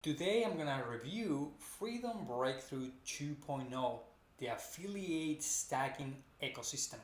Today I'm gonna review Freedom Breakthrough 2.0, the affiliate stacking ecosystem.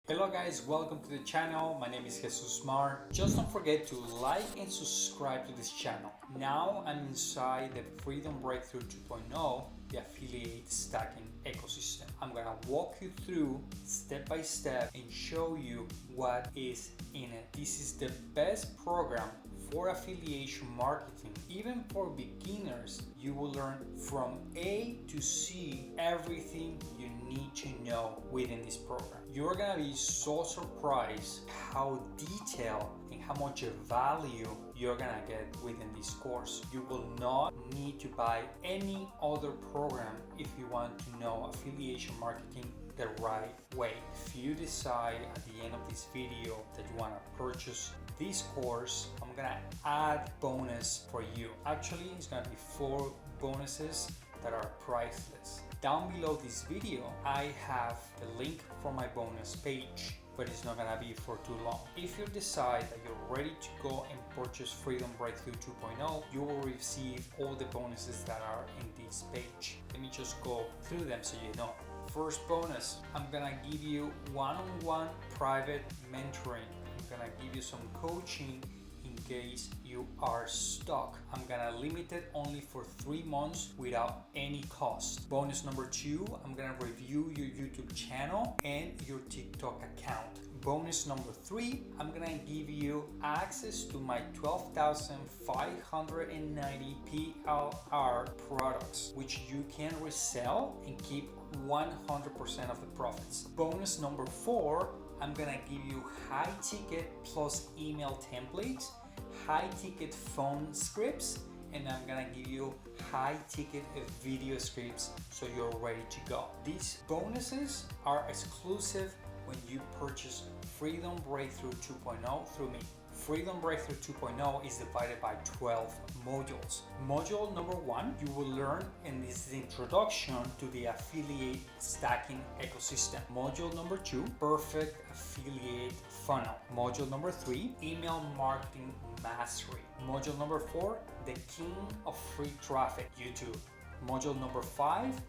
Hello guys, welcome to the channel. My name is Jesus Mar. Just don't forget to like and subscribe to this channel. Now I'm inside the Freedom Breakthrough 2.0, the affiliate stacking ecosystem. I'm gonna walk you through step by step and show you what is in it. This is the best program for affiliation marketing. Even for beginners, you will learn from A to C everything you need to know within this program. You're gonna be so surprised how detailed and how much value you're gonna get within this course. You will not need to buy any other program if you want to know affiliation marketing the right way. If you decide at the end of this video that you want to purchase this course, I'm gonna add bonus for you. Actually, it's gonna be 4 bonuses that are priceless. Down below this video, I have the link for my bonus page, but it's not gonna be for too long. If you decide that you're ready to go and purchase Freedom Breakthrough 2.0, you will receive all the bonuses that are in this page. Let me just go through them so you know. First bonus, I'm gonna give you one-on-one private mentoring. I'm gonna give you some coaching in case you are stuck. I'm gonna limit it only for 3 months without any cost. Bonus number 2, I'm gonna review your YouTube channel and your TikTok account. Bonus number 3, I'm gonna give you access to my 12,590 PLR products, which you can resell and keep 100% of the profits. Bonus number 4, I'm gonna give you high ticket plus email templates, high ticket phone scripts, and I'm gonna give you high ticket video scripts so you're ready to go. These bonuses are exclusive when you purchase Freedom Breakthrough 2.0 through me. Freedom Breakthrough 2.0 is divided by 12 modules. Module number 1, you will learn, and this is the introduction to the affiliate stacking ecosystem. Module number 2, perfect affiliate funnel. Module number 3, email marketing mastery. Module number 4, the king of free traffic, YouTube. Module number 5,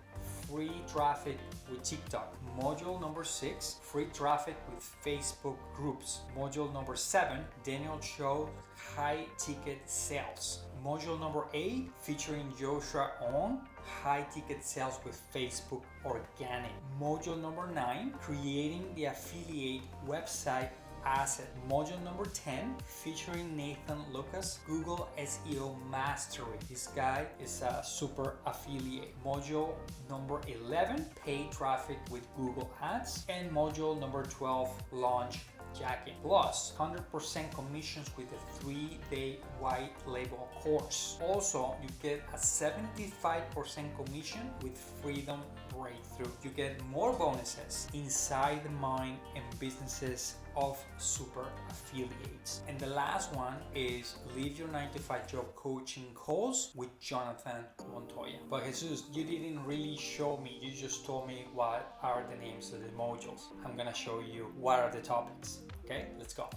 free traffic with TikTok. Module number 6, free traffic with Facebook groups. Module number 7, Daniel showed high ticket sales. Module number 8, featuring Joshua on high ticket sales with Facebook organic. Module number 9, creating the affiliate website asset. Module number 10, featuring Nathan Lucas, Google SEO Mastery. This guy is a super affiliate. Module number 11, paid traffic with Google Ads. And module number 12, launch jacking. Plus 100% commissions with a 3-day white label course. Also, you get a 75% commission with Freedom Breakthrough. You get more bonuses inside the mind and businesses of super affiliates. And the last one is leave your 9-to-5 job coaching calls with Jonathan Montoya. But Jesus, you didn't really show me, you just told me what are the names of the modules. I'm gonna show you what are the topics. Okay, let's go.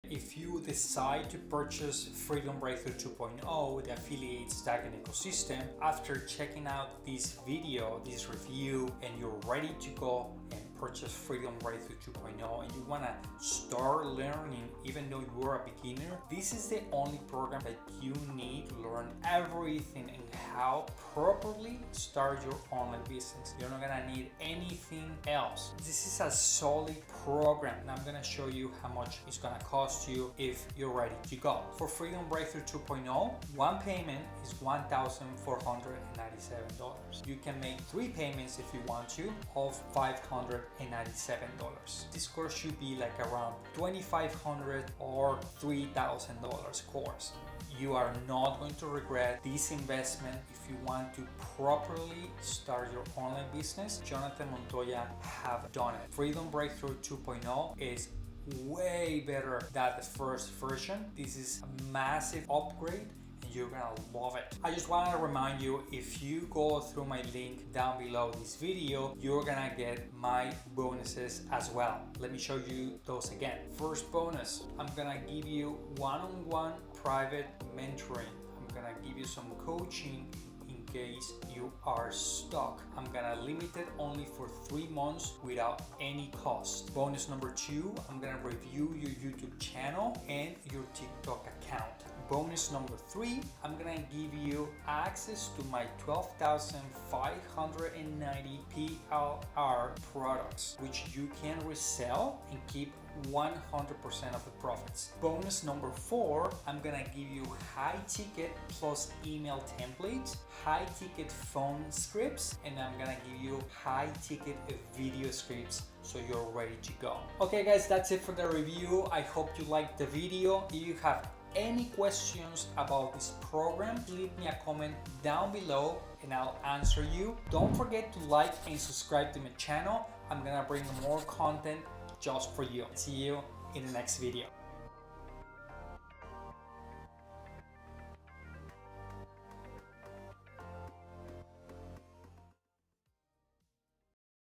If you decide to purchase Freedom Breakthrough 2.0, the affiliate stacking ecosystem, after checking out this video, this review, and you're ready to go and purchase Freedom Breakthrough 2.0 and you want to start learning even though you are a beginner, this is the only program that you need to learn everything and how properly start your online business. You're not gonna need anything else. This is a solid program and I'm gonna show you how much it's gonna cost you if you're ready to go. For Freedom Breakthrough 2.0, one payment is $1,497. You can make 3 payments if you want to of $597. This course should be like around $2,500 or $3,000 course. You are not going to regret this investment if you want to properly start your online business. Jonathan Montoya have done it. Freedom Breakthrough 2.0 is way better than the first version. This is a massive upgrade and you're gonna love it. I just want to remind you, if you go through my link down below this video, you're gonna get my bonuses as well. Let me show you those again. First bonus, I'm gonna give you one-on-one private mentoring. I'm gonna give you some coaching in case you are stuck. I'm gonna limit it only for 3 months without any cost. Bonus number 2, I'm gonna review your YouTube channel and your TikTok account. Bonus number 3, I'm gonna give you access to my 12,590 PLR products, which you can resell and keep 100% of the profits. Bonus number 4, I'm gonna give you high ticket plus email templates, high ticket phone scripts, and I'm gonna give you high ticket video scripts so you're ready to go. Okay guys, that's it for the review. I hope you liked the video. If you have any questions about this program, leave me a comment down below and I'll answer you. Don't forget to like and subscribe to my channel. I'm gonna bring more content just for you. See you in the next video.